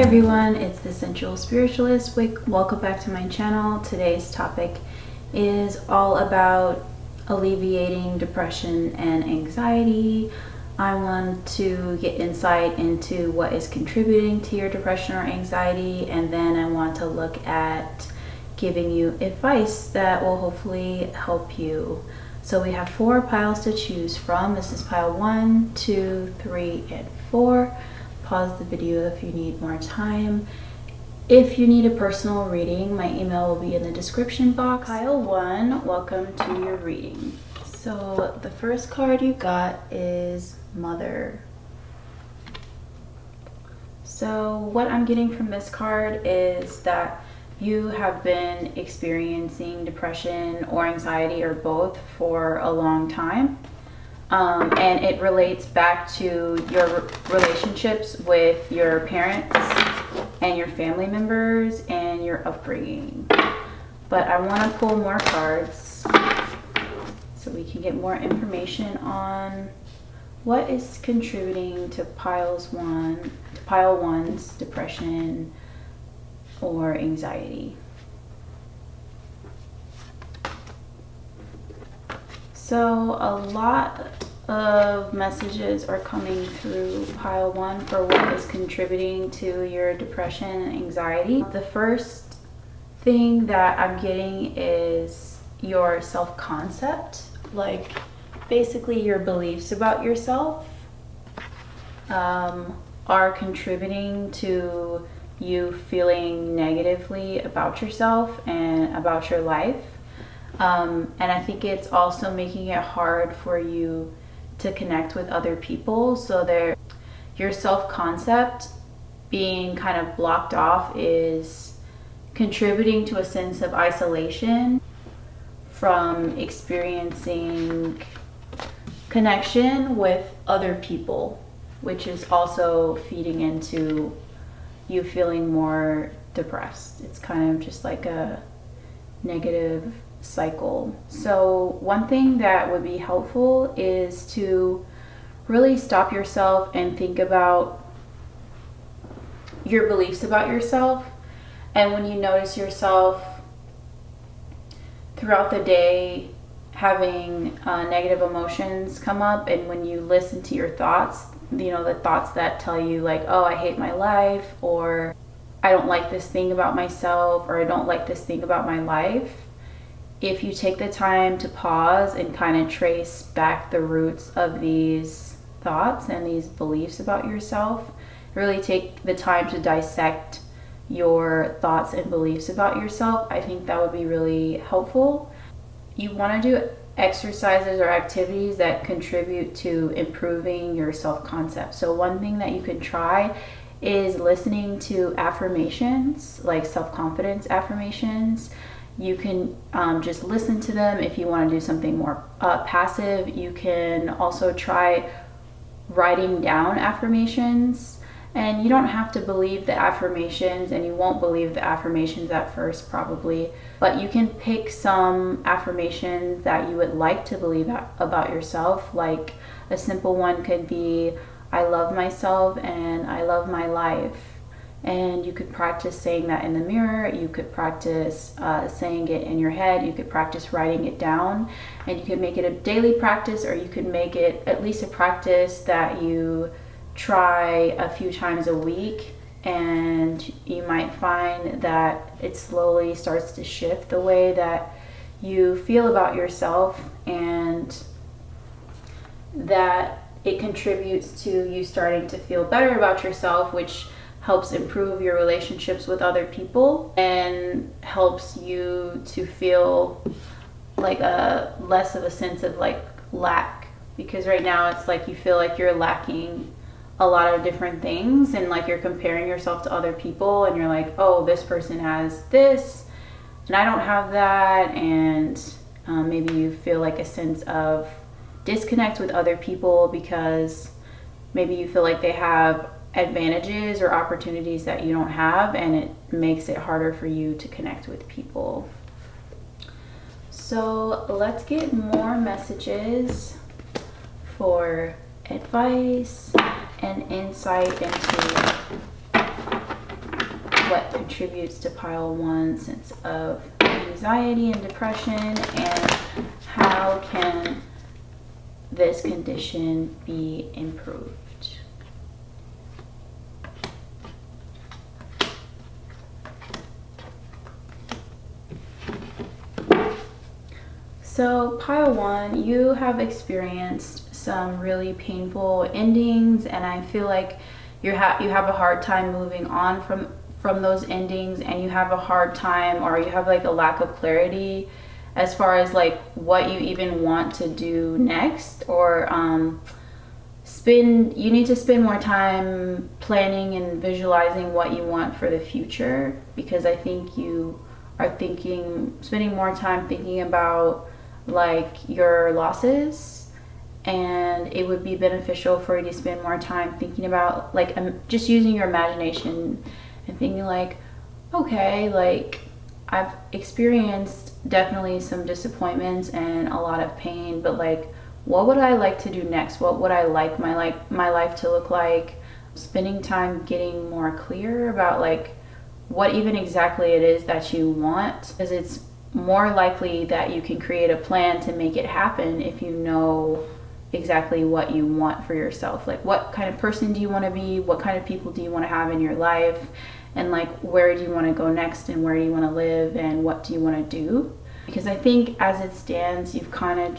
everyone, it's the Sensual Spiritualist. Welcome back to my channel. Today's topic is all about alleviating depression and anxiety. I want to get insight into what is contributing to your depression or anxiety, and then I want to look at giving you advice that will hopefully help you. So we have 4 piles to choose from. This is pile 1, 2, 3, and 4. Pause the video if you need more time. If you need a personal reading, my email will be in the description box. Pile 1, welcome to your reading. So the first card you got is Mother. So what I'm getting from this card is that you have been experiencing depression or anxiety or both for a long time. And it relates back to your relationships with your parents and your family members and your upbringing. But I want to pull more cards so we can get more information on what is contributing to pile 1's depression or anxiety. So a lot of messages are coming through pile 1 for what is contributing to your depression and anxiety. The first thing that I'm getting is your self-concept, like basically your beliefs about yourself are contributing to you feeling negatively about yourself and about your life. And I think it's also making it hard for you to connect with other people. So your self-concept being kind of blocked off is contributing to a sense of isolation from experiencing connection with other people, which is also feeding into you feeling more depressed. It's kind of just like a negative cycle. So one thing that would be helpful is to really stop yourself and think about your beliefs about yourself. And when you notice yourself throughout the day having negative emotions come up, and when you listen to your thoughts, you know, the thoughts that tell you like, oh, I hate my life, or I don't like this thing about myself, or I don't like this thing about my life. If you take the time to pause and kind of trace back the roots of these thoughts and these beliefs about yourself, really take the time to dissect your thoughts and beliefs about yourself, I think that would be really helpful. You want to do exercises or activities that contribute to improving your self-concept. So one thing that you can try is listening to affirmations, like self-confidence affirmations. You can just listen to them. If you want to do something more passive, you can also try writing down affirmations. And you don't have to believe the affirmations, and you won't believe the affirmations at first probably, but you can pick some affirmations that you would like to believe about yourself. Like a simple one could be, I love myself and I love my life. And you could practice saying that in the mirror. You could practice saying it in your head. You could practice writing it down, and you could make it a daily practice, or you could make it at least a practice that you try a few times a week, and you might find that it slowly starts to shift the way that you feel about yourself, and that it contributes to you starting to feel better about yourself, which helps improve your relationships with other people and helps you to feel like less of a sense of like lack, because right now it's like you feel like you're lacking a lot of different things, and like you're comparing yourself to other people, and you're like, oh, this person has this and I don't have that, and maybe you feel like a sense of disconnect with other people because maybe you feel like they have advantages or opportunities that you don't have, and it makes it harder for you to connect with people. So let's get more messages for advice and insight into what contributes to pile one sense of anxiety and depression, and how can this condition be improved. So pile one, you have experienced some really painful endings, and I feel like you have a hard time moving on from those endings, and you have a hard time, or you have like a lack of clarity as far as like what you even want to do next, or you need to spend more time planning and visualizing what you want for the future, because I think you are spending more time thinking about like your losses, and it would be beneficial for you to spend more time thinking about like just using your imagination and thinking like, okay, like I've experienced definitely some disappointments and a lot of pain, but like what would I like to do next? What would I like my life to look like? Spending time getting more clear about like what even exactly it is that you want, because it's more likely that you can create a plan to make it happen if you know exactly what you want for yourself. Like what kind of person do you want to be? What kind of people do you want to have in your life? And like where do you want to go next, and where do you want to live, and what do you want to do? Because I think as it stands, you've kind of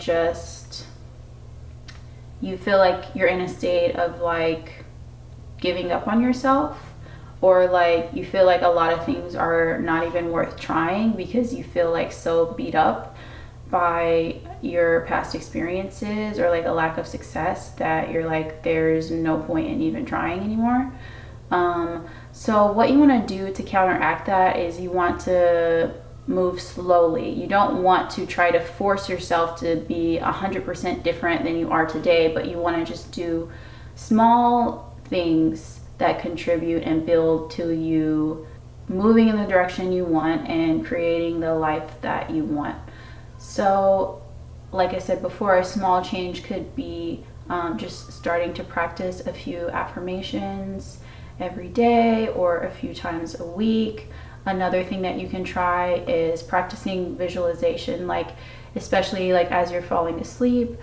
you feel like you're in a state of like giving up on yourself, or like you feel like a lot of things are not even worth trying because you feel like so beat up by your past experiences or like a lack of success that you're like, there's no point in even trying anymore. So what you want to do to counteract that is you want to move slowly. You don't want to try to force yourself to be 100% different than you are today, but you want to just do small things that contribute and build to you moving in the direction you want and creating the life that you want. So like I said before, a small change could be just starting to practice a few affirmations every day or a few times a week. Another thing that you can try is practicing visualization, like especially like as you're falling asleep.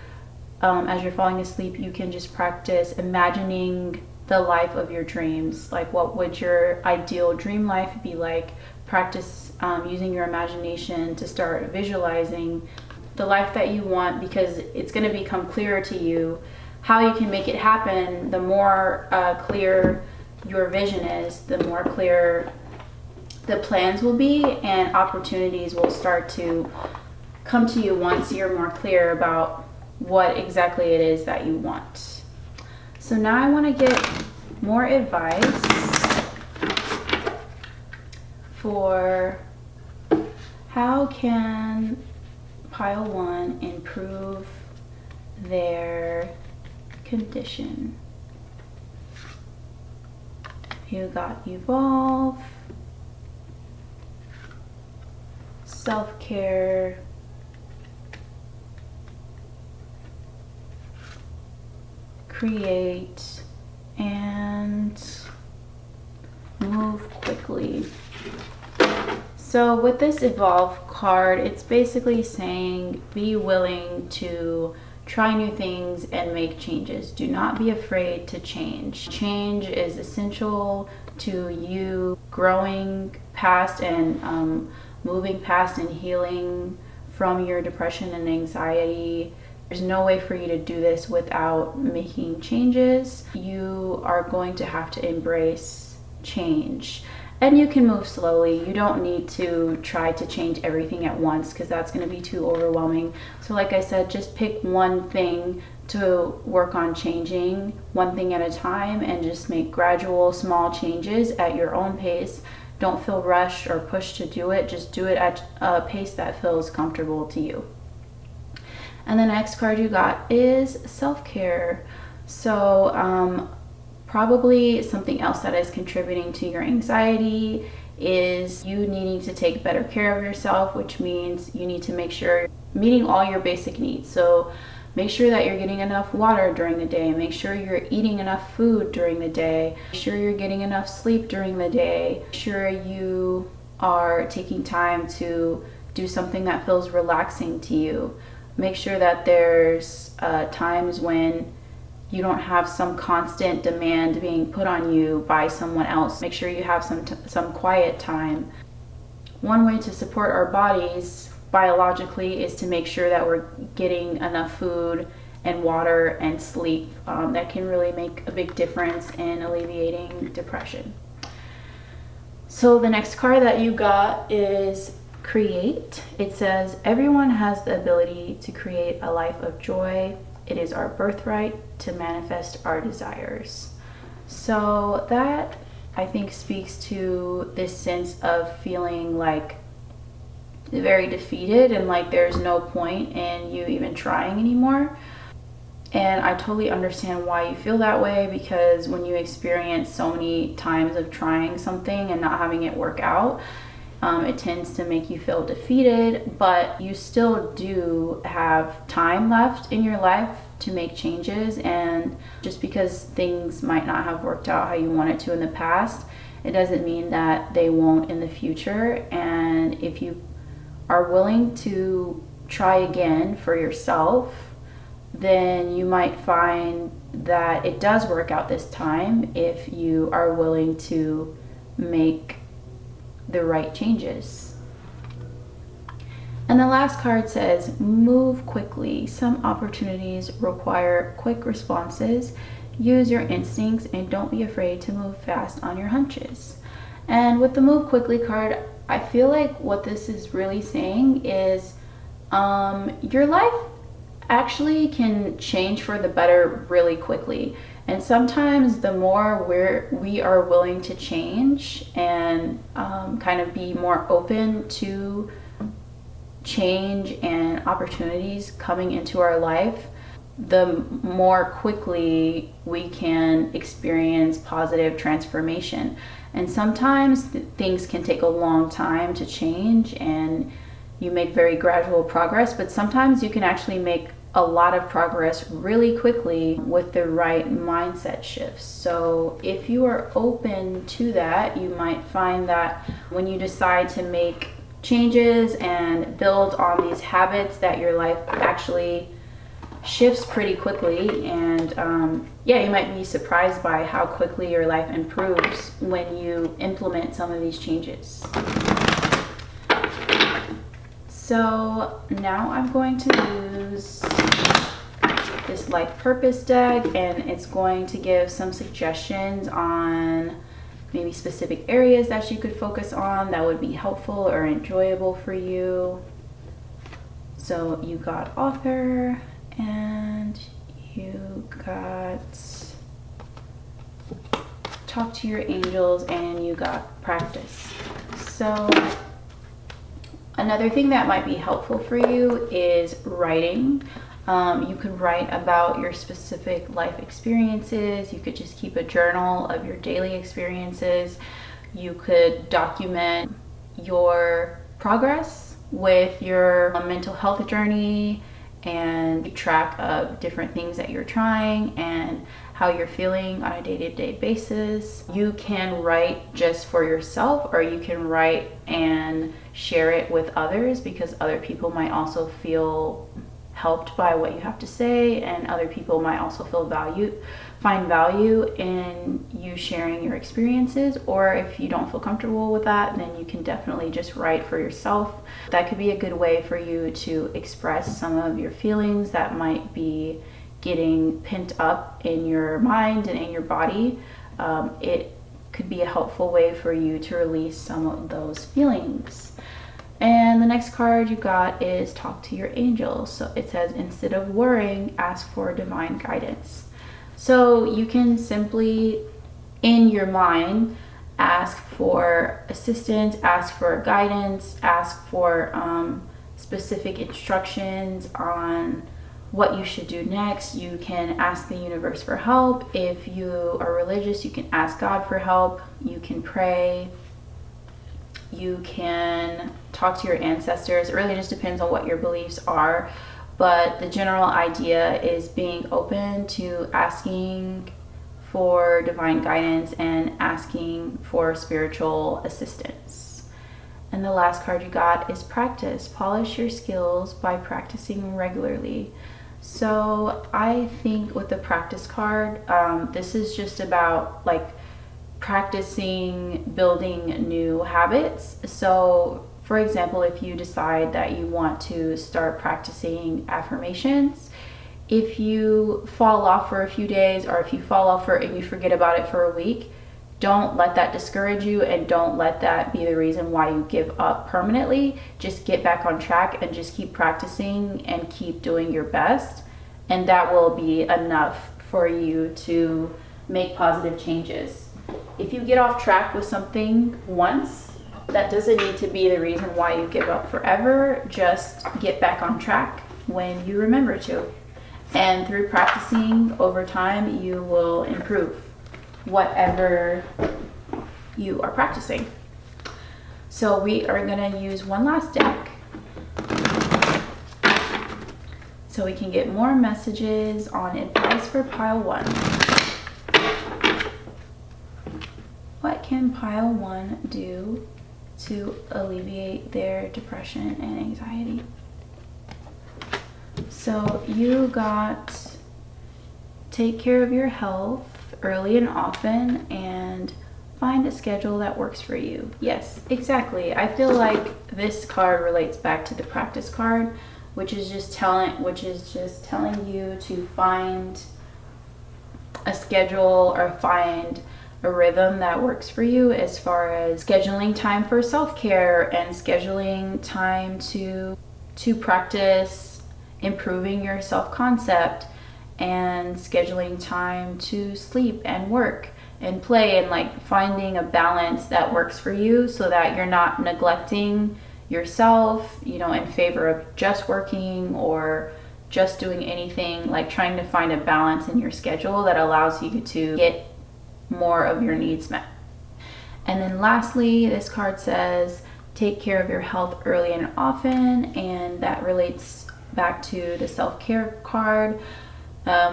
You can just practice imagining the life of your dreams. Like what would your ideal dream life be like? Practice using your imagination to start visualizing the life that you want, because it's going to become clearer to you how you can make it happen. The more clear your vision is, the more clear the plans will be, and opportunities will start to come to you once you're more clear about what exactly it is that you want. So now I want to get more advice for how can pile one improve their condition. You got evolve, self-care, create, and move quickly. So with this evolve card, it's basically saying be willing to try new things and make changes. Do not be afraid to change. Change is essential to you growing past and moving past and healing from your depression and anxiety. There's no way for you to do this without making changes. You are going to have to embrace change. And you can move slowly. You don't need to try to change everything at once, because that's going to be too overwhelming. So like I said, just pick one thing to work on changing, one thing at a time, and just make gradual small changes at your own pace. Don't feel rushed or pushed to do it. Just do it at a pace that feels comfortable to you. And the next card you got is self-care. So probably something else that is contributing to your anxiety is you needing to take better care of yourself, which means you need to make sure you're meeting all your basic needs. So Make sure that you're getting enough water during the day. Make sure you're eating enough food during the day. Make sure you're getting enough sleep during the day. Make sure you are taking time to do something that feels relaxing to you. Make sure that there's times when you don't have some constant demand being put on you by someone else. Make sure you have some quiet time. One way to support our bodies biologically is to make sure that we're getting enough food and water and sleep. That can really make a big difference in alleviating depression. So the next card that you got is Create. It says, everyone has the ability to create a life of joy. It is our birthright to manifest our desires. So that, I think, speaks to this sense of feeling like very defeated and like there's no point in you even trying anymore. And I totally understand why you feel that way, because when you experience so many times of trying something and not having it work out, it tends to make you feel defeated. But you still do have time left in your life to make changes, and just because things might not have worked out how you wanted to in the past, it doesn't mean that they won't in the future. And if you are willing to try again for yourself, then you might find that it does work out this time if you are willing to make the right changes. And the last card says, move quickly. Some opportunities require quick responses. Use your instincts and don't be afraid to move fast on your hunches. And with the move quickly card, I feel like what this is really saying is your life actually can change for the better really quickly. And sometimes the more we are willing to change and kind of be more open to change and opportunities coming into our life, the more quickly we can experience positive transformation. And sometimes things can take a long time to change and you make very gradual progress, but sometimes you can actually make a lot of progress really quickly with the right mindset shifts. So if you are open to that, you might find that when you decide to make changes and build on these habits, that your life actually shifts pretty quickly. And you might be surprised by how quickly your life improves when you implement some of these changes. So now I'm going to use this life purpose deck, and it's going to give some suggestions on maybe specific areas that you could focus on that would be helpful or enjoyable for you. So you got author and you got talk to your angels and you got practice. So another thing that might be helpful for you is writing. You could write about your specific life experiences. You could just keep a journal of your daily experiences. You could document your progress with your mental health journey and keep track of different things that you're trying and how you're feeling on a day-to-day basis. You can write just for yourself, or you can write and share it with others, because other people might also feel helped by what you have to say, and other people might also find value in you sharing your experiences. Or if you don't feel comfortable with that, then you can definitely just write for yourself. That could be a good way for you to express some of your feelings that might be getting pent up in your mind and in your body. It could be a helpful way for you to release some of those feelings. And the next card you got is talk to your angels. So it says, instead of worrying, ask for divine guidance. So you can simply, in your mind, ask for assistance, ask for guidance, ask for specific instructions on what you should do next. You can ask the universe for help. If you are religious, you can ask God for help. You can pray. You can talk to your ancestors. It really just depends on what your beliefs are. but the general idea is being open to asking for divine guidance and asking for spiritual assistance. And the last card you got is practice. Polish your skills by practicing regularly. So I think with the practice card, this is just about like practicing building new habits. So for example, if you decide that you want to start practicing affirmations, if you fall off for a few days, or if you fall off and you forget about it for a week, don't let that discourage you, and don't let that be the reason why you give up permanently. Just get back on track and just keep practicing and keep doing your best, and that will be enough for you to make positive changes. If you get off track with something once, that doesn't need to be the reason why you give up forever. Just get back on track when you remember to. And through practicing over time, you will improve whatever you are practicing. So we are going to use one last deck so we can get more messages on advice for pile 1. What can pile 1 do to alleviate their depression and anxiety? So you got take care of your health early and often, and find a schedule that works for you. Yes, exactly. I feel like this card relates back to the practice card, which is just telling you to find a schedule or find a rhythm that works for you, as far as scheduling time for self-care and scheduling time to practice improving your self-concept, and scheduling time to sleep and work and play, and like finding a balance that works for you, so that you're not neglecting yourself, in favor of just working or just doing anything. Like trying to find a balance in your schedule that allows you to get more of your needs met. And then lastly, this card says take care of your health early and often, and that relates back to the self-care card,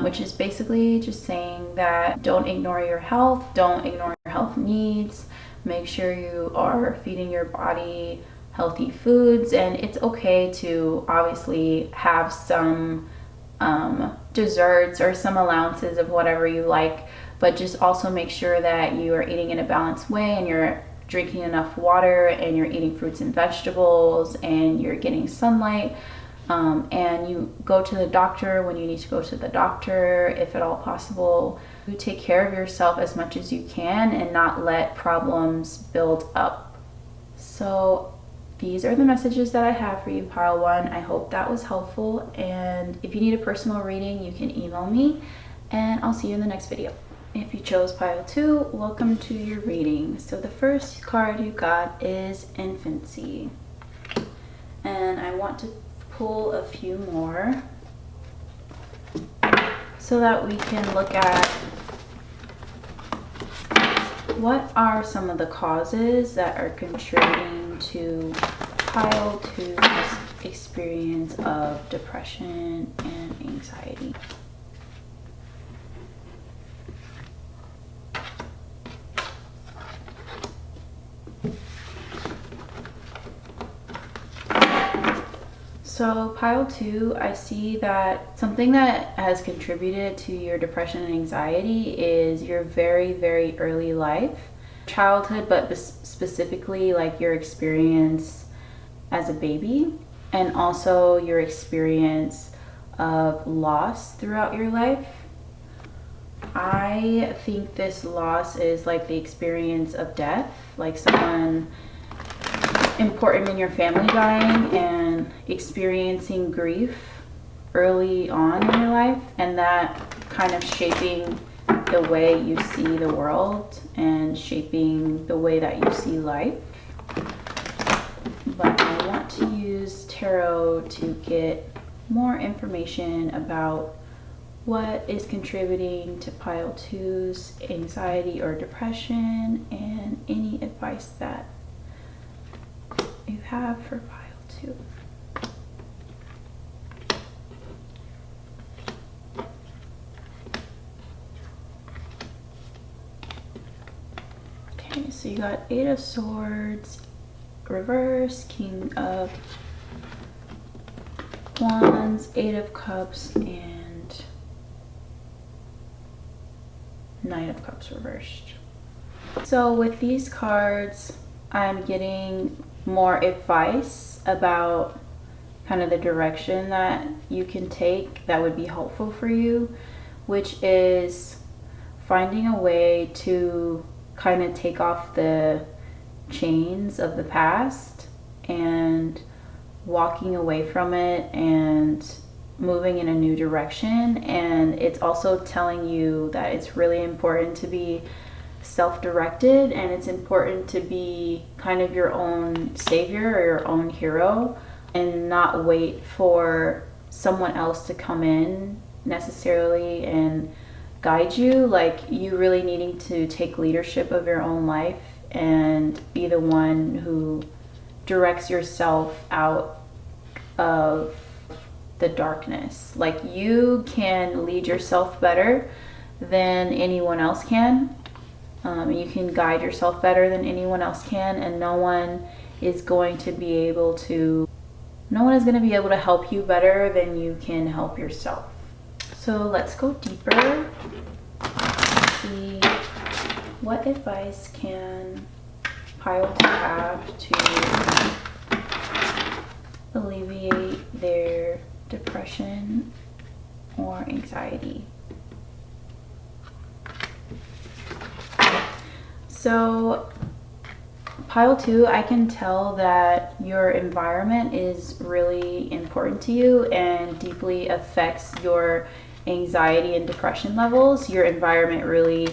which is basically just saying that don't ignore your health, don't ignore your health needs. Make sure you are feeding your body healthy foods, and it's okay to obviously have some desserts or some allowances of whatever you like, but just also make sure that you are eating in a balanced way, and you're drinking enough water, and you're eating fruits and vegetables, and you're getting sunlight. And you go to the doctor when you need to go to the doctor, if at all possible. You take care of yourself as much as you can and not let problems build up. So these are the messages that I have for you, pile 1. I hope that was helpful. And if you need a personal reading, you can email me, and I'll see you in the next video. If you chose pile 2, welcome to your reading. So the first card you got is infancy. And I want to pull a few more so that we can look at what are some of the causes that are contributing to pile 2's experience of depression and anxiety. So pile 2, I see that something that has contributed to your depression and anxiety is your very, very early life, childhood, but specifically like your experience as a baby, and also your experience of loss throughout your life. I think this loss is like the experience of death, like someone important in your family dying, and experiencing grief early on in your life, and that kind of shaping the way you see the world and shaping the way that you see life. But I want to use tarot to get more information about what is contributing to pile 2's anxiety or depression, and any advice that you have for pile 2. Okay, so you got 8 of Swords, reverse, King of Wands, 8 of Cups, and Nine of Cups reversed. So with these cards, I'm getting more advice about kind of the direction that you can take that would be helpful for you, which is finding a way to kind of take off the chains of the past and walking away from it and moving in a new direction. And it's also telling you that it's really important to be self-directed, and it's important to be kind of your own savior or your own hero and not wait for someone else to come in necessarily and guide you. Like, you really needing to take leadership of your own life and be the one who directs yourself out of the darkness. Like, you can lead yourself better than anyone else can. You can guide yourself better than anyone else can, and no one is going to be able to help you better than you can help yourself. So let's go deeper. See what advice can Pile 2 have to alleviate their depression or anxiety. So Pile 2, I can tell that your environment is really important to you and deeply affects your anxiety and depression levels. Your environment really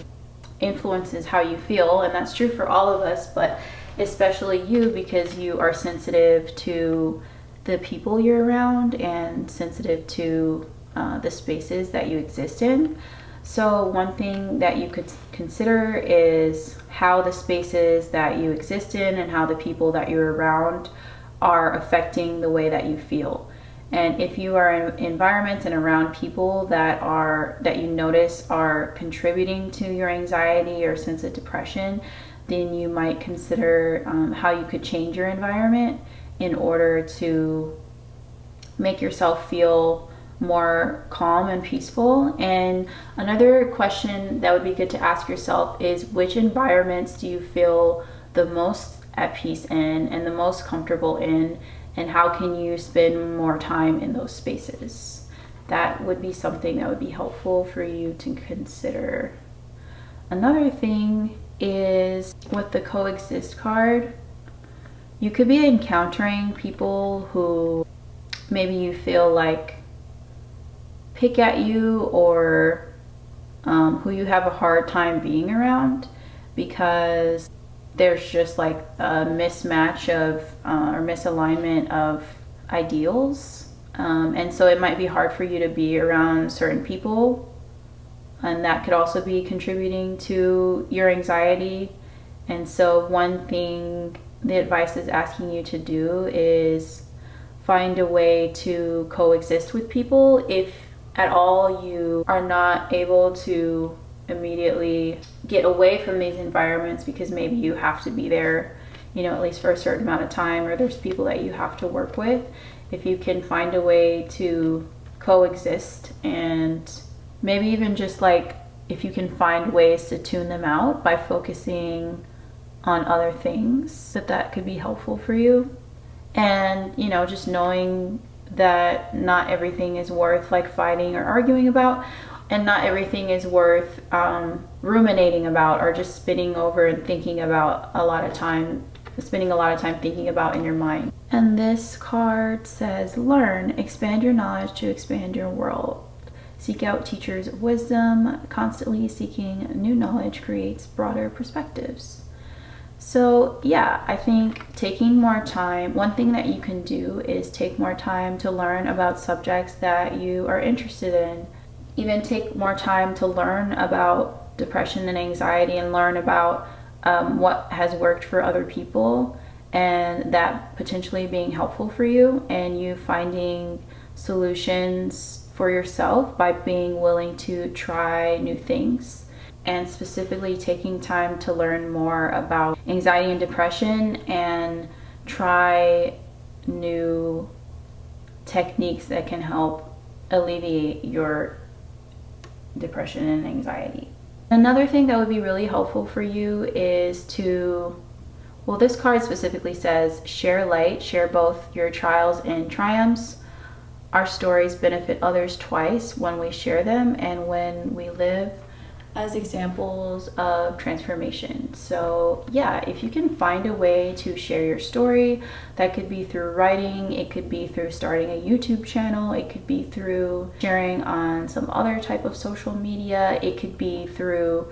influences how you feel, and that's true for all of us, but especially you, because you are sensitive to the people you're around and sensitive to the spaces that you exist in. So one thing that you could consider is how the spaces that you exist in and how the people that you're around are affecting the way that you feel. And if you are in environments and around people that you notice are contributing to your anxiety or sense of depression, then you might consider how you could change your environment in order to make yourself feel more calm and peaceful. And another question that would be good to ask yourself is, which environments do you feel the most at peace in and the most comfortable in, and how can you spend more time in those spaces? That would be something that would be helpful for you to consider. Another thing is with the coexist card, you could be encountering people who maybe you feel like pick at you, or who you have a hard time being around, because there's just like a mismatch of or misalignment of ideals, and so it might be hard for you to be around certain people, and that could also be contributing to your anxiety. And so one thing the advice is asking you to do is find a way to coexist with people. If at all you are not able to immediately get away from these environments because maybe you have to be there, at least for a certain amount of time, or there's people that you have to work with, if you can find a way to coexist, and maybe even just like if you can find ways to tune them out by focusing on other things, that could be helpful for you. And just knowing that not everything is worth like fighting or arguing about, and not everything is worth ruminating about or just spinning over and spending a lot of time thinking about in your mind. And this card says, learn, expand your knowledge to expand your world. Seek out teachers of wisdom. Constantly seeking new knowledge creates broader perspectives. So yeah, I think taking more time, one thing that you can do is take more time to learn about subjects that you are interested in. Even take more time to learn about depression and anxiety, and learn about what has worked for other people, and that potentially being helpful for you, and you finding solutions for yourself by being willing to try new things. and specifically taking time to learn more about anxiety and depression and try new techniques that can help alleviate your depression and anxiety. Another thing that would be really helpful for you is to, well, this card specifically says share light, share both your trials and triumphs. Our stories benefit others twice when we share them and when we live as examples of transformation. So yeah, if you can find a way to share your story, that could be through writing, it could be through starting a YouTube channel, it could be through sharing on some other type of social media, it could be through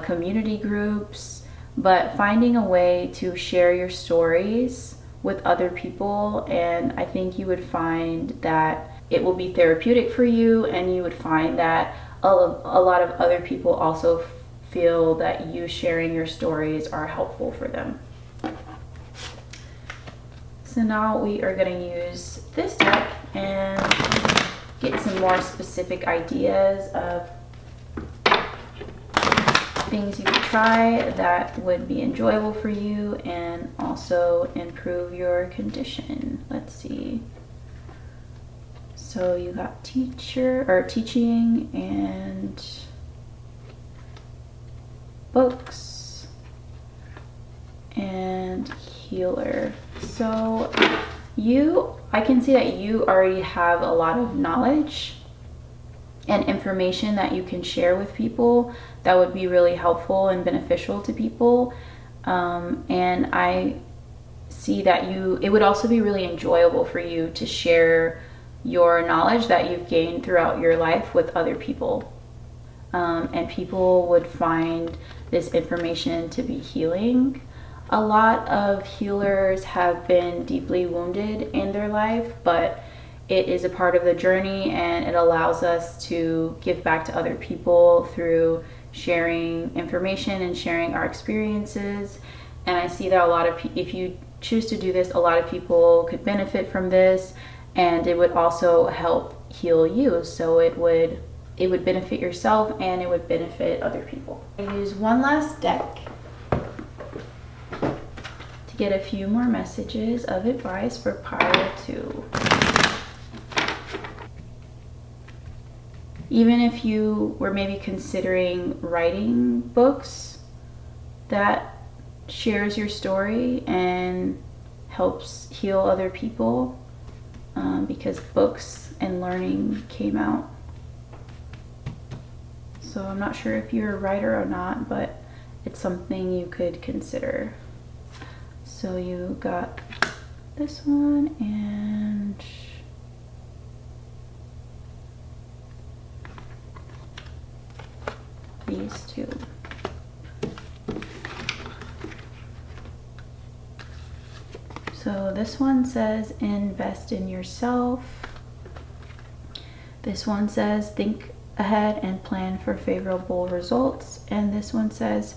community groups, but finding a way to share your stories with other people, and I think you would find that it will be therapeutic for you, and you would find that a lot of other people also feel that you sharing your stories are helpful for them. So now we are going to use this deck and get some more specific ideas of things you could try that would be enjoyable for you and also improve your condition. Let's see. So you got teacher or teaching and books and healer. So I can see that you already have a lot of knowledge and information that you can share with people that would be really helpful and beneficial to people. And I see that it would also be really enjoyable for you to share your knowledge that you've gained throughout your life with other people. And people would find this information to be healing. A lot of healers have been deeply wounded in their life, but it is a part of the journey, and it allows us to give back to other people through sharing information and sharing our experiences. And I see that if you choose to do this, a lot of people could benefit from this, and it would also help heal you. So it would benefit yourself and it would benefit other people. I use one last deck to get a few more messages of advice for pile 2. Even if you were maybe considering writing books that shares your story and helps heal other people, because books and learning came out. So I'm not sure if you're a writer or not, but it's something you could consider. So you got this one and these two. So this one says invest in yourself. This one says think ahead and plan for favorable results. And this one says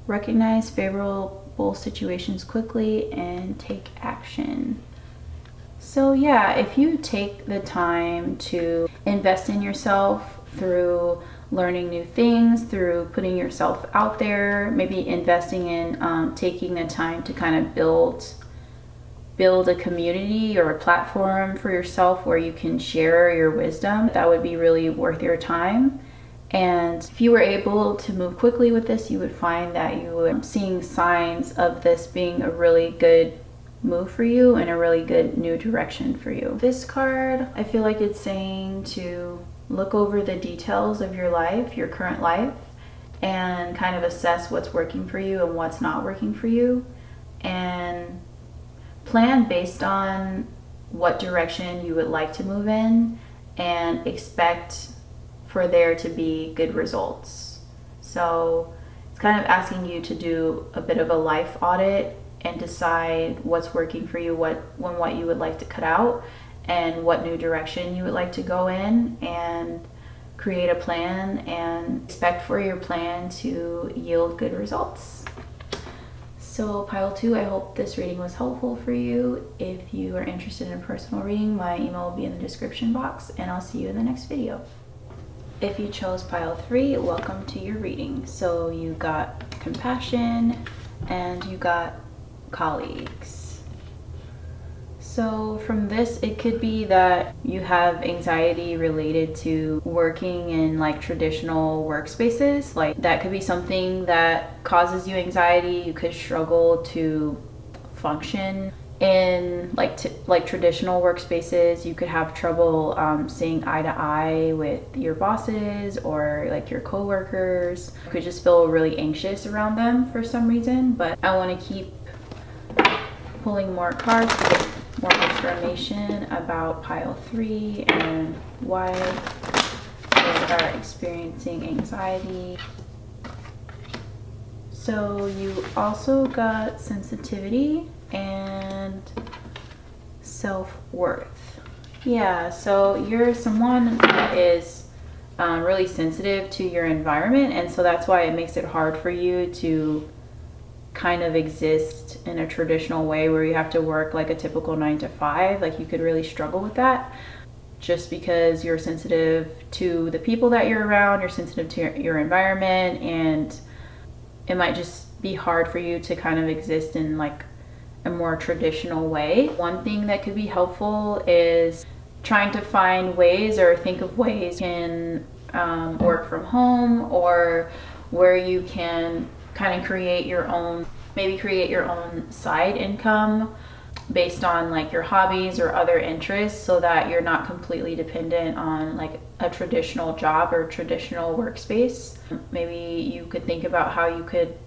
recognize favorable situations quickly and take action. So yeah, if you take the time to invest in yourself through learning new things, through putting yourself out there, maybe investing in taking the time to kind of build a community or a platform for yourself where you can share your wisdom, that would be really worth your time. And if you were able to move quickly with this, you would find that you were seeing signs of this being a really good move for you and a really good new direction for you. This card, I feel like it's saying to look over the details of your life, your current life, and kind of assess what's working for you and what's not working for you, and plan based on what direction you would like to move in and expect for there to be good results. So it's kind of asking you to do a bit of a life audit and decide what's working for you, what you would like to cut out, and what new direction you would like to go in, and create a plan and expect for your plan to yield good results. So pile 2, I hope this reading was helpful for you. If you are interested in a personal reading, my email will be in the description box, and I'll see you in the next video. If you chose pile 3, welcome to your reading. So you got compassion and you got colleagues. So from this, it could be that you have anxiety related to working in like traditional workspaces. Like that could be something that causes you anxiety. You could struggle to function in like traditional workspaces. You could have trouble seeing eye to eye with your bosses or like your coworkers. You could just feel really anxious around them for some reason. But I want to keep pulling more cards to get more information about pile 3 and why they are experiencing anxiety. So you also got sensitivity and self-worth. Yeah, so you're someone that is really sensitive to your environment, and so that's why it makes it hard for you to kind of exist in a traditional way where you have to work like a typical 9 to 5. Like you could really struggle with that just because you're sensitive to the people that you're around, you're sensitive to your environment, and it might just be hard for you to kind of exist in like a more traditional way. One thing that could be helpful is trying to find ways or think of ways you can work from home, or where you can kind of create your own side income based on like your hobbies or other interests, so that you're not completely dependent on like a traditional job or traditional workspace. Maybe you could think about how you could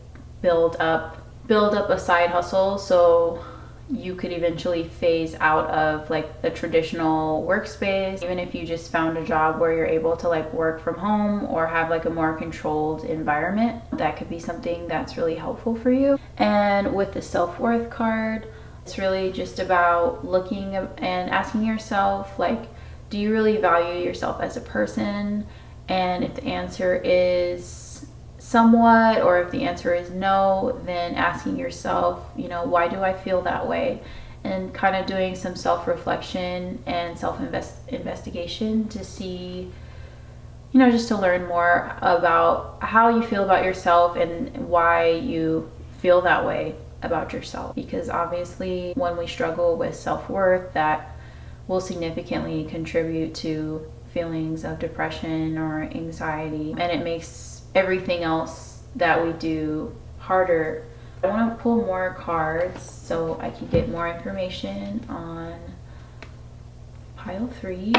build up a side hustle so you could eventually phase out of like the traditional workspace. Even if you just found a job where you're able to like work from home or have like a more controlled environment, that could be something that's really helpful for you. And with the self-worth card, it's really just about looking and asking yourself, like, do you really value yourself as a person? And if the answer is somewhat, or if the answer is no, then asking yourself, why do I feel that way? And kind of doing some self-reflection and self-investigation to see, just to learn more about how you feel about yourself and why you feel that way about yourself. Because obviously when we struggle with self-worth, that will significantly contribute to feelings of depression or anxiety, and it makes everything else that we do harder. I want to pull more cards so I can get more information on pile 3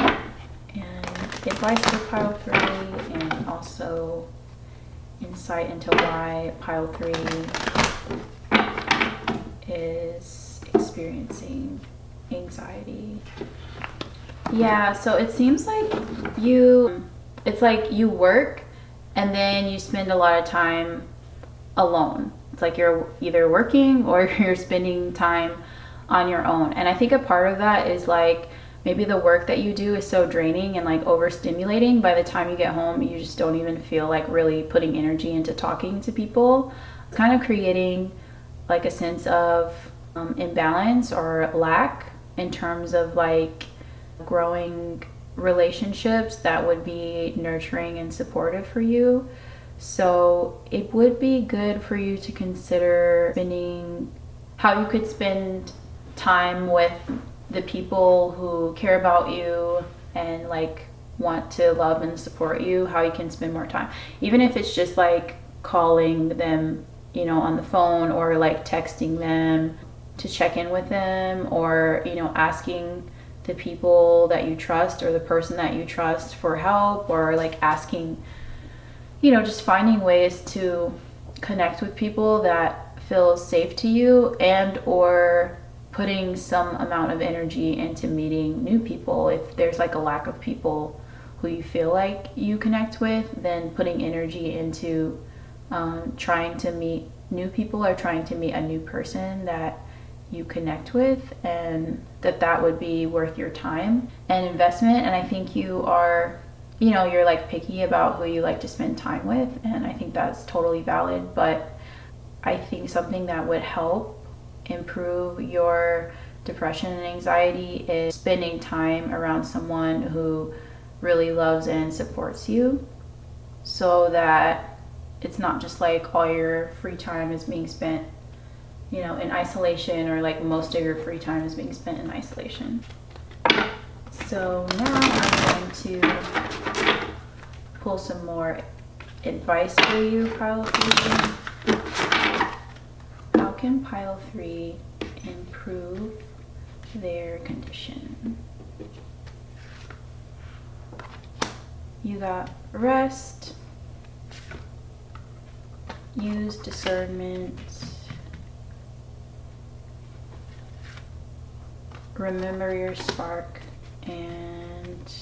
and advice for pile 3, and also insight into why pile 3 is experiencing anxiety. Yeah, so it seems like it's like you work and then you spend a lot of time alone. It's like you're either working or you're spending time on your own. And I think a part of that is like maybe the work that you do is so draining and like overstimulating. By the time you get home, you just don't even feel like really putting energy into talking to people. It's kind of creating like a sense of imbalance or lack in terms of like growing relationships that would be nurturing and supportive for you. So it would be good for you to consider how you could spend time with the people who care about you and like want to love and support you, how you can spend more time. Even if it's just like calling them, on the phone, or like texting them to check in with them, or, asking the people that you trust or the person that you trust for help, or like asking, just finding ways to connect with people that feel safe to you, and or putting some amount of energy into meeting new people. If there's like a lack of people who you feel like you connect with, then putting energy into trying to meet new people or trying to meet a new person that you connect with, and that would be worth your time and investment. And I think you are, you're like picky about who you like to spend time with, and I think that's totally valid. But I think something that would help improve your depression and anxiety is spending time around someone who really loves and supports you, so that it's not just like all your free time is being spent, you know, in isolation, or like most of your free time is being spent in isolation. So now I'm going to pull some more advice for you, pile 3. How can pile 3 improve their condition? You got rest, use discernment, remember your spark, and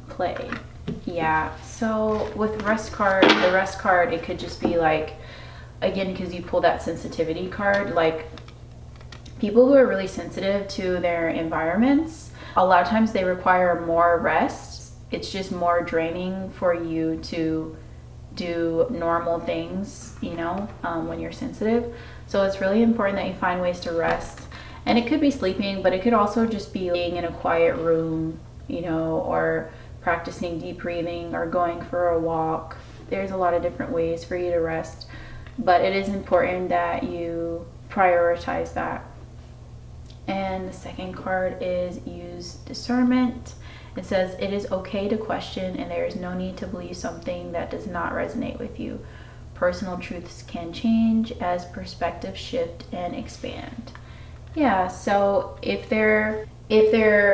play. Yeah, so with the rest card, it could just be like, again, because you pull that sensitivity card, like people who are really sensitive to their environments, a lot of times they require more rest. It's just more draining for you to do normal things, you know, when you're sensitive. So it's really important that you find ways to rest. And it could be sleeping, but it could also just be being in a quiet room, you know, or practicing deep breathing, or going for a walk. There's a lot of different ways for you to rest, but it is important that you prioritize that. And the second card is use discernment. It says, it is okay to question, and there is no need to believe something that does not resonate with you. Personal truths can change as perspectives shift and expand. Yeah, so if there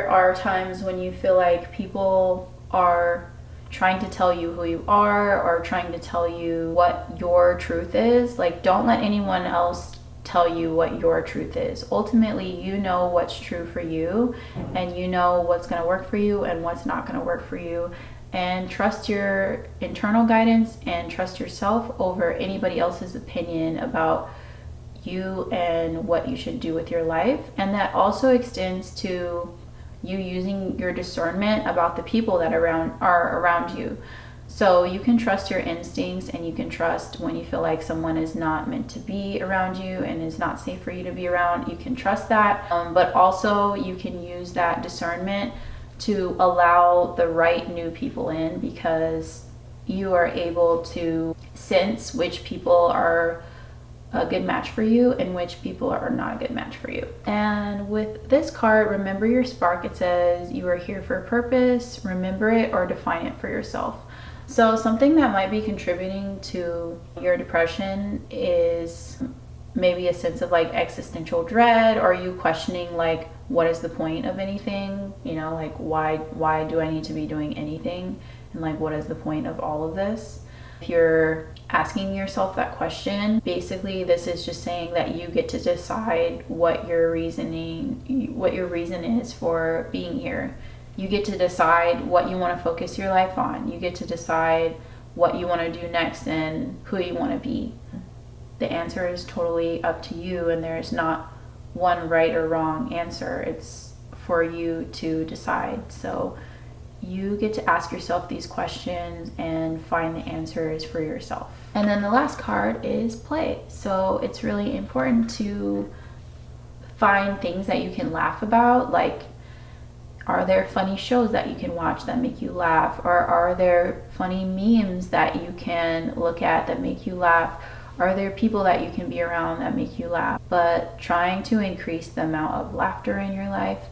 are times when you feel like people are trying to tell you who you are, or trying to tell you what your truth is, like, don't let anyone else tell you what your truth is. Ultimately, you know what's true for you, and you know what's going to work for you and what's not going to work for you. And trust your internal guidance and trust yourself over anybody else's opinion about you and what you should do with your life. And that also extends to you using your discernment about the people that are around you. So you can trust your instincts, and you can trust when you feel like someone is not meant to be around you and is not safe for you to be around. You can trust that, but also you can use that discernment to allow the right new people in, because you are able to sense which people are a good match for you and which people are not a good match for you. And with this card, remember your spark. It says you are here for a purpose. Remember it or define it for yourself. So something that might be contributing to your depression is maybe a sense of like existential dread, or you questioning like, what is the point of anything? You know, like why do I need to be doing anything? And like, what is the point of all of this? If you're asking yourself that question, basically this is just saying that you get to decide what your reason is for being here. You get to decide what you want to focus your life on. You get to decide what you want to do next and who you want to be. The answer is totally up to you, and there's not one right or wrong answer. It's for you to decide. So you get to ask yourself these questions and find the answers for yourself. And then the last card is play. So it's really important to find things that you can laugh about. Like, are there funny shows that you can watch that make you laugh? Or are there funny memes that you can look at that make you laugh? Are there people that you can be around that make you laugh? But trying to increase the amount of laughter in your life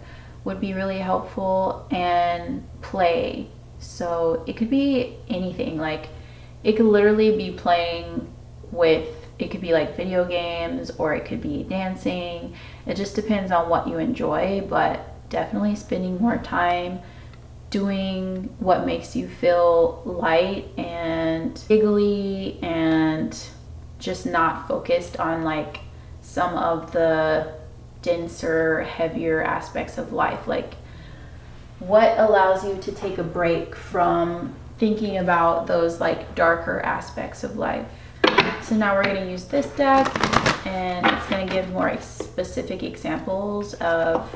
would be really helpful. And play. So it could be anything. Like, it could literally be playing with, it could be like video games, or it could be dancing. It just depends on what you enjoy, but definitely spending more time doing what makes you feel light and giggly, and just not focused on like some of the denser, heavier aspects of life. Like, what allows you to take a break from thinking about those like darker aspects of life. So now we're going to use this deck, and it's going to give more specific examples of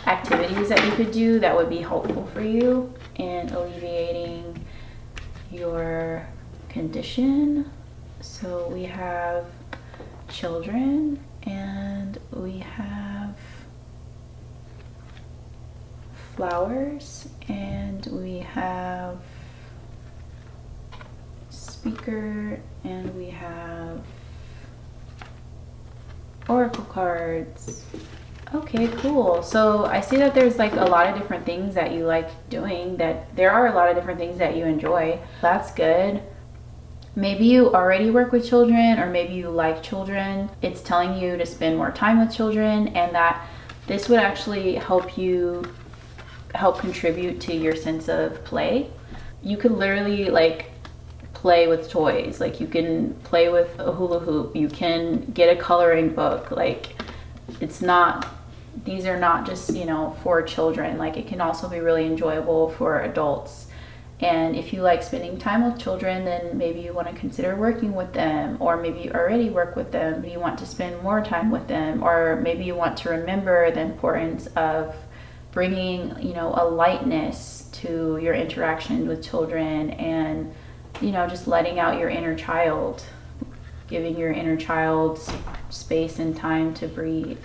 activities that you could do that would be helpful for you in alleviating your condition. So we have children, and we have flowers, and we have speaker, and we have oracle cards. Okay, cool. So I see that there's like a lot of different things that you like doing, that there are a lot of different things that you enjoy. That's good. Maybe you already work with children, or maybe you like children. It's telling you to spend more time with children, and that this would actually help contribute to your sense of play. You could literally like play with toys. Like you can play with a hula hoop. You can get a coloring book. Like these are not just, for children. Like it can also be really enjoyable for adults. And if you like spending time with children, then maybe you want to consider working with them, or maybe you already work with them, but you want to spend more time with them, or maybe you want to remember the importance of bringing, a lightness to your interaction with children, and, just letting out your inner child, giving your inner child space and time to breathe.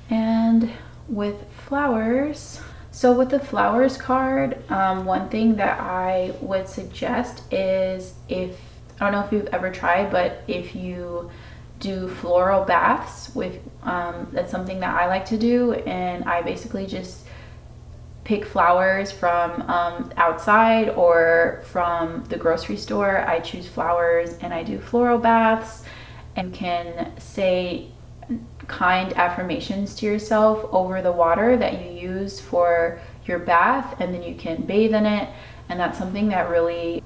And with flowers, so with the flowers card, one thing that I would suggest is, I don't know if you've ever tried, but if you do floral baths with, that's something that I like to do, and I basically just pick flowers from outside or from the grocery store. I choose flowers and I do floral baths, and can say kind affirmations to yourself over the water that you use for your bath, and then you can bathe in it. And that's something that really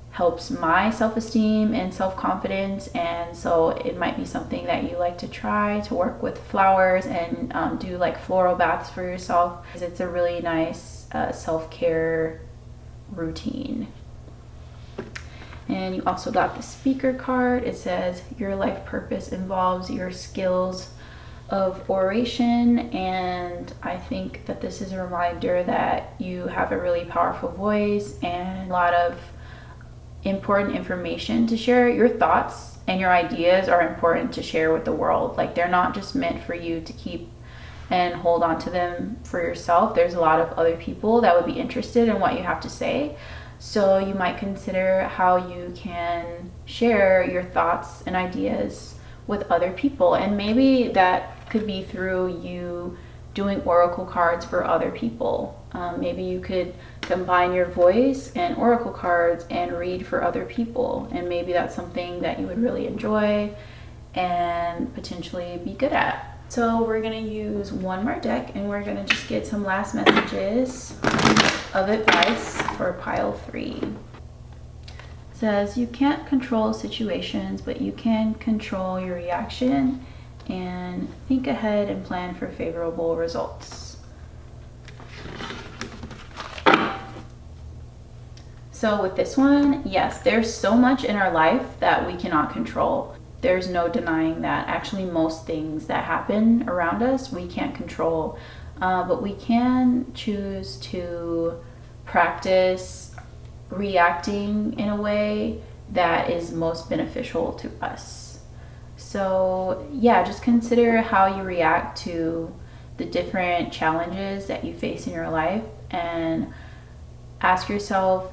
helps my self-esteem and self-confidence. And so it might be something that you like to try, to work with flowers and do like floral baths for yourself, because it's a really nice self-care routine. And you also got the speaker card. It says your life purpose involves your skills of oration, and I think that this is a reminder that you have a really powerful voice and a lot of important information to share. Your thoughts and your ideas are important to share with the world. Like they're not just meant for you to keep and hold on to them for yourself. There's a lot of other people that would be interested in what you have to say. So you might consider how you can share your thoughts and ideas with other people. And maybe that could be through you doing oracle cards for other people. Maybe you could combine your voice and oracle cards and read for other people. And maybe that's something that you would really enjoy and potentially be good at. So we're gonna use one more deck, and we're gonna just get some last messages of advice for pile 3. It says, you can't control situations, but you can control your reaction, and think ahead and plan for favorable results. So with this one, yes, there's so much in our life that we cannot control. There's no denying that. Actually, most things that happen around us, we can't control. But we can choose to practice reacting in a way that is most beneficial to us. So yeah, just consider how you react to the different challenges that you face in your life, and ask yourself,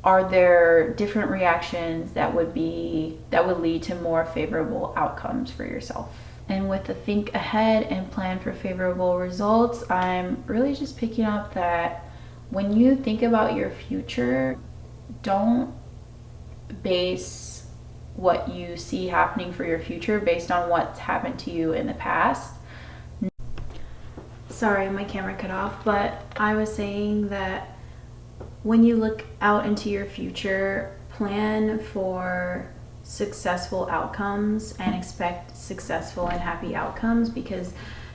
are there different reactions that would lead to more favorable outcomes for yourself? And with the think ahead and plan for favorable results, I'm really just picking up that when you think about your future, don't base what you see happening for your future based on what's happened to you in the past. Sorry, my camera cut off, but I was saying that when you look out into your future, plan for successful outcomes and expect successful and happy outcomes, because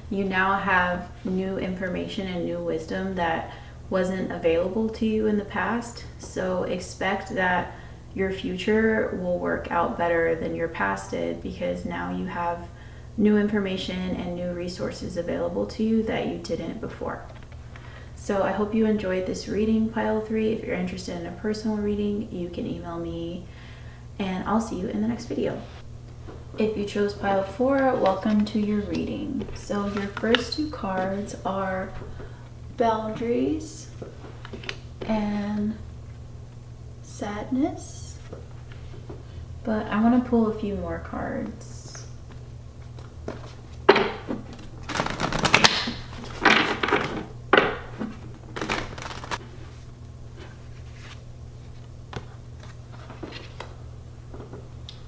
you now have new information and new wisdom that wasn't available to you in the past. So expect that your future will work out better than your past did, because now you have new information and new resources available to you that you didn't before. So I hope you enjoyed this reading, pile 3. If you're interested in a personal reading, you can email me, and I'll see you in the next video. If you chose pile 4, welcome to your reading. So your first 2 cards are boundaries and sadness. But I want to pull a few more cards.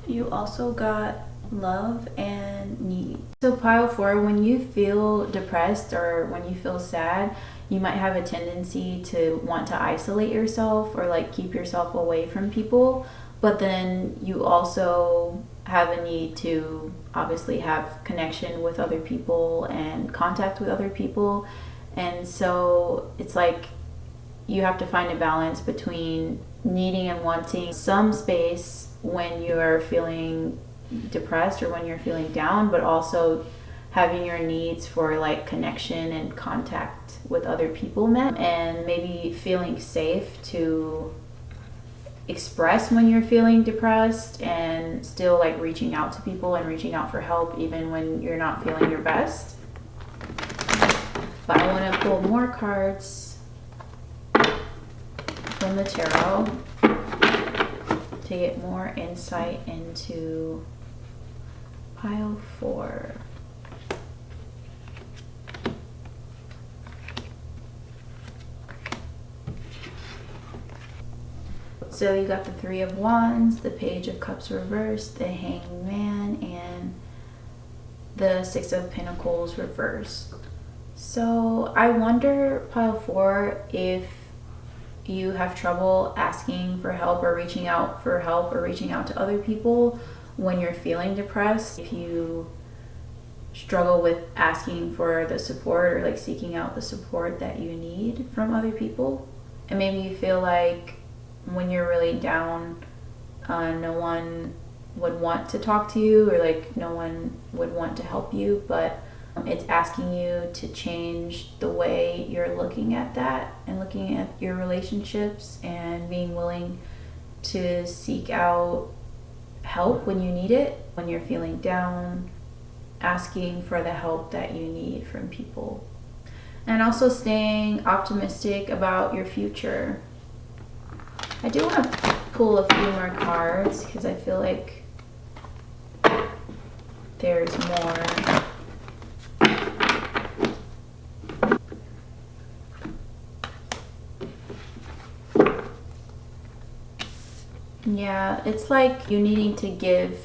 You also got love and need. So pile 4, when you feel depressed or when you feel sad, you might have a tendency to want to isolate yourself or like keep yourself away from people. But then you also have a need to obviously have connection with other people and contact with other people. And so it's like you have to find a balance between needing and wanting some space when you're feeling depressed or when you're feeling down, but also having your needs for like connection and contact with other people met, and maybe feeling safe to express when you're feeling depressed and still like reaching out to people and reaching out for help even when you're not feeling your best. But I want to pull more cards from the tarot to get more insight into pile 4. So you got the 3 of Wands, the Page of Cups reversed, the Hanged Man, and the 6 of Pentacles reversed. So I wonder, pile 4, if you have trouble asking for help or reaching out for help or reaching out to other people when you're feeling depressed. If you struggle with asking for the support or like seeking out the support that you need from other people. And maybe you feel like when you're really down, no one would want to talk to you or like no one would want to help you, but it's asking you to change the way you're looking at that and looking at your relationships and being willing to seek out help when you need it, when you're feeling down, asking for the help that you need from people. And also staying optimistic about your future. I do want to pull a few more cards because I feel like there's more. Yeah, it's like you needing to give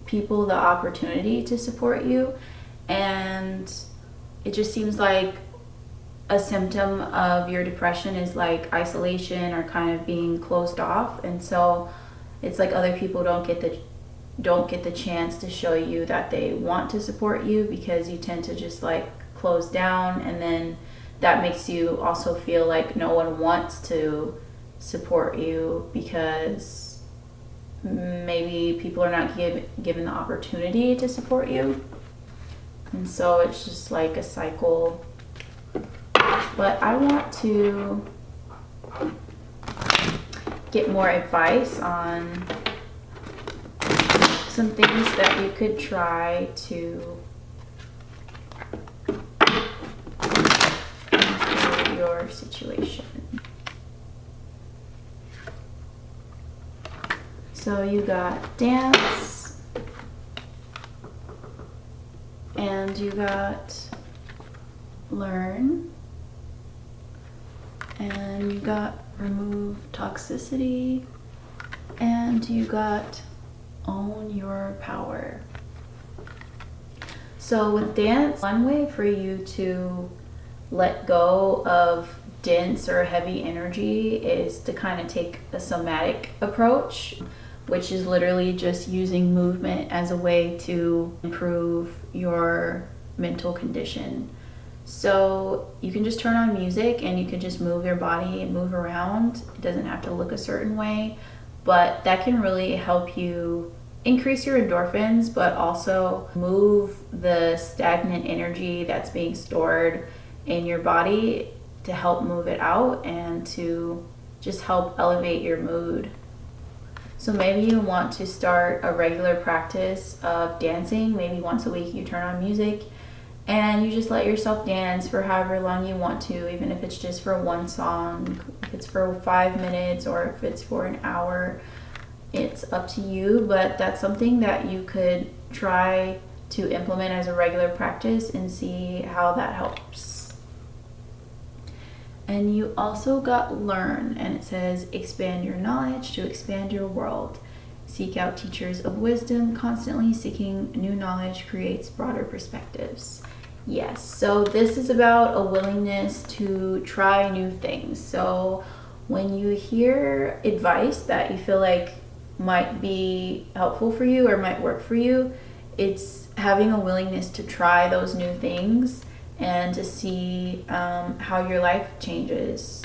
people the opportunity to support you, and it just seems like a symptom of your depression is like isolation or kind of being closed off. And so it's like other people don't get the chance to show you that they want to support you because you tend to just like close down, and then that makes you also feel like no one wants to support you because maybe people are not given the opportunity to support you. And so it's just like a cycle. But I want to get more advice on some things that you could try to improve your situation. So you got dance, and you got learn, and you got remove toxicity, and you got own your power. So with dance, one way for you to let go of dense or heavy energy is to kind of take a somatic approach, which is literally just using movement as a way to improve your mental condition. So you can just turn on music and you can just move your body and move around. It doesn't have to look a certain way, but that can really help you increase your endorphins, but also move the stagnant energy that's being stored in your body to help move it out and to just help elevate your mood. So maybe you want to start a regular practice of dancing. Maybe once a week you turn on music And you just let yourself dance for however long you want to, even if it's just for one song, if it's for 5 minutes, or if it's for an hour. It's up to you, but that's something that you could try to implement as a regular practice and see how that helps. And you also got learn, and it says expand your knowledge to expand your world. Seek out teachers of wisdom. Constantly seeking new knowledge creates broader perspectives. Yes, so this is about a willingness to try new things. So when you hear advice that you feel like might be helpful for you or might work for you, it's having a willingness to try those new things and to see how your life changes,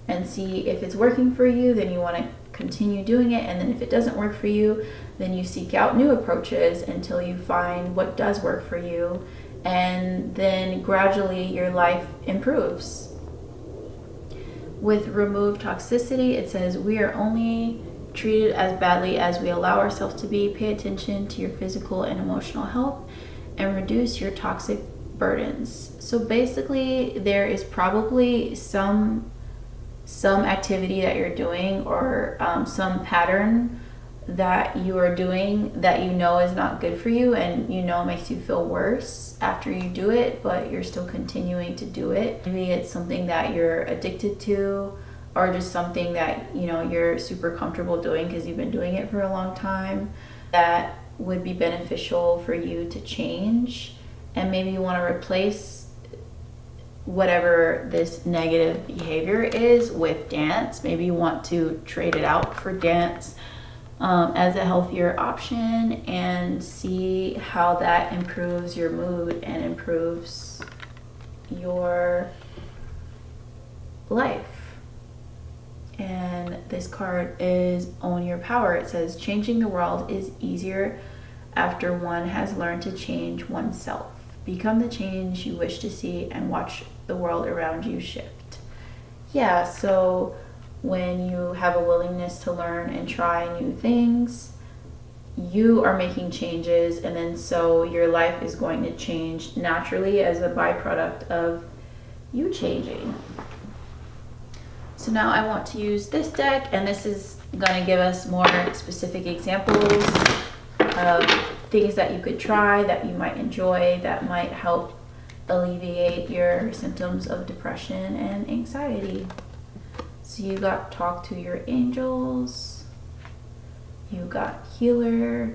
and see if it's working for you, then you want to continue doing it, and then if it doesn't work for you, then you seek out new approaches until you find what does work for you, and then gradually your life improves. With remove toxicity, it says we are only treated as badly as we allow ourselves to be. Pay attention to your physical and emotional health and reduce your toxic burdens. So basically, there is probably some activity that you're doing, or some pattern that you are doing that you know is not good for you, and you know makes you feel worse after you do it, but you're still continuing to do it. Maybe it's something that you're addicted to, or just something that you're super comfortable doing because you've been doing it for a long time, that would be beneficial for you to change. And maybe you want to replace whatever this negative behavior is with dance. Maybe you want to trade it out for dance as a healthier option, and see how that improves your mood and improves your life. And this card is Own Your Power. It says changing the world is easier after one has learned to change oneself. Become the change you wish to see and watch the world around you shift. Yeah, so when you have a willingness to learn and try new things, you are making changes, and then so your life is going to change naturally as a byproduct of you changing. So now I want to use this deck, and this is going to give us more specific examples of things that you could try, that you might enjoy, that might help alleviate your symptoms of depression and anxiety. So you got talk to your angels, you got healer,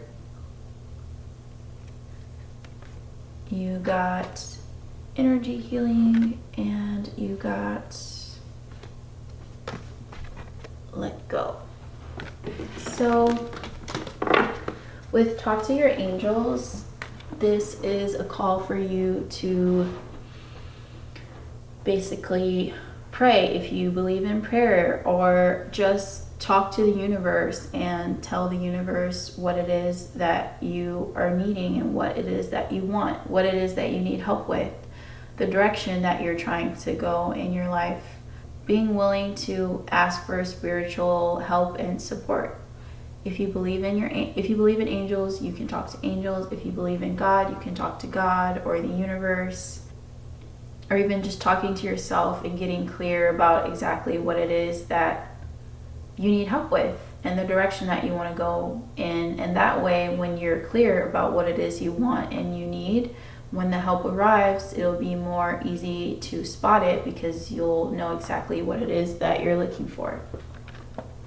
you got energy healing, and you got let go. So with talk to your angels, this is a call for you to basically pray if you believe in prayer, or just talk to the universe and tell the universe what it is that you are needing and what it is that you want, what it is that you need help with, the direction that you're trying to go in your life. Being willing to ask for spiritual help and support. If you believe in angels, you can talk to angels. If you believe in God, you can talk to God or the universe, or even just talking to yourself and getting clear about exactly what it is that you need help with and the direction that you want to go in. And that way, when you're clear about what it is you want and you need, when the help arrives, it'll be more easy to spot it because you'll know exactly what it is that you're looking for.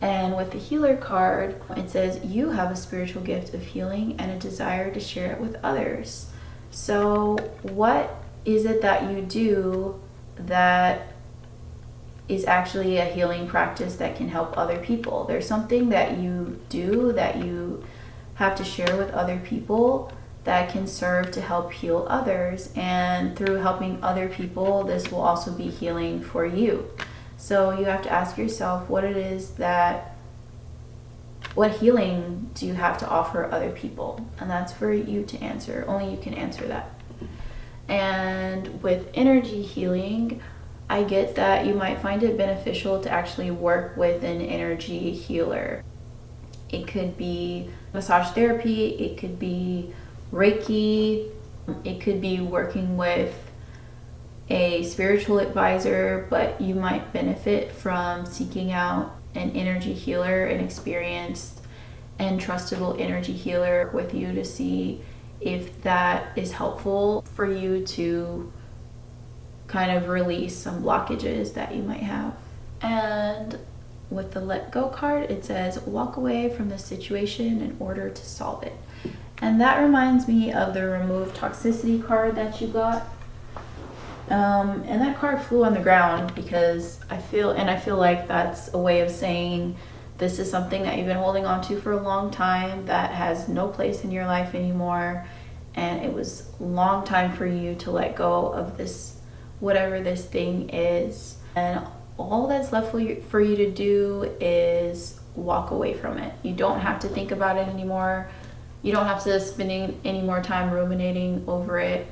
And with the healer card, it says you have a spiritual gift of healing and a desire to share it with others. So what is it that you do that is actually a healing practice that can help other people? There's something that you do that you have to share with other people that can serve to help heal others, and through helping other people, this will also be healing for you. So you have to ask yourself what healing do you have to offer other people? And that's for you to answer. Only you can answer that. And with energy healing, I get that you might find it beneficial to actually work with an energy healer. It could be massage therapy, it could be Reiki, It could be working with a spiritual advisor, but you might benefit from seeking out an energy healer, an experienced and trustable energy healer with you to see if that is helpful for you to kind of release some blockages that you might have. And with the Let Go card, it says walk away from the situation in order to solve it. And that reminds me of the Remove Toxicity card that you got. And that card flew on the ground because I feel like that's a way of saying this is something that you've been holding on to for a long time that has no place in your life anymore, and it was a long time for you to let go of this, whatever this thing is, and all that's left for you to do is walk away from it. You don't have to think about it anymore. You don't have to spend any more time ruminating over it.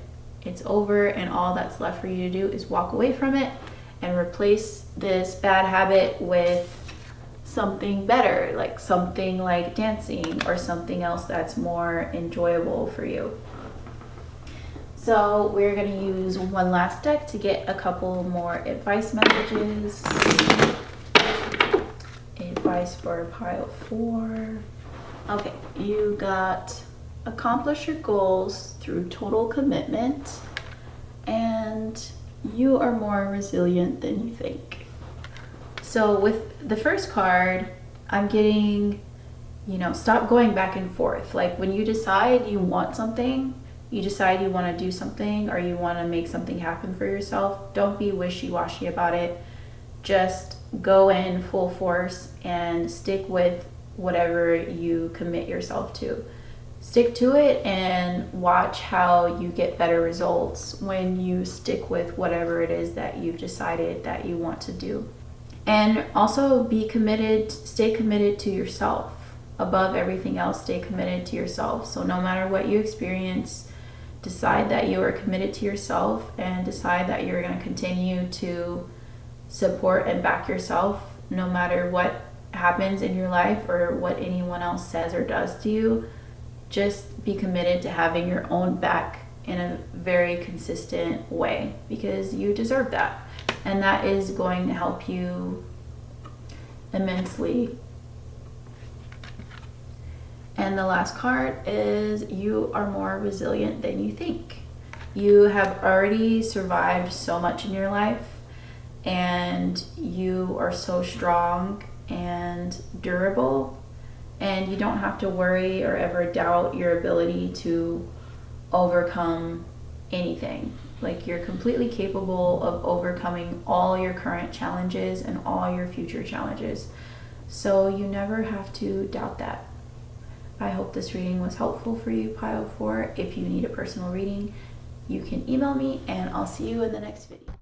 It's over, and all that's left for you to do is walk away from it and replace this bad habit with something better, like something like dancing or something else that's more enjoyable for you. So we're going to use one last deck to get a couple more advice messages. Advice for pile 4. Okay, you got accomplish your goals through total commitment, and you are more resilient than you think. So with the first card, I'm getting, stop going back and forth. Like when you decide you want something, you decide you want to do something, or you want to make something happen for yourself, don't be wishy-washy about it. Just go in full force and stick with whatever you commit yourself to. Stick to it and watch how you get better results when you stick with whatever it is that you've decided that you want to do. And also stay committed to yourself. Above everything else, stay committed to yourself. So no matter what you experience, decide that you are committed to yourself, and decide that you're going to continue to support and back yourself no matter what happens in your life or what anyone else says or does to you. Just be committed to having your own back in a very consistent way, because you deserve that. And that is going to help you immensely. And the last card is you are more resilient than you think. You have already survived so much in your life, and you are so strong and durable, and you don't have to worry or ever doubt your ability to overcome anything. Like, you're completely capable of overcoming all your current challenges and all your future challenges. So you never have to doubt that. I hope this reading was helpful for you, Pile 4. If you need a personal reading, you can email me, and I'll see you in the next video.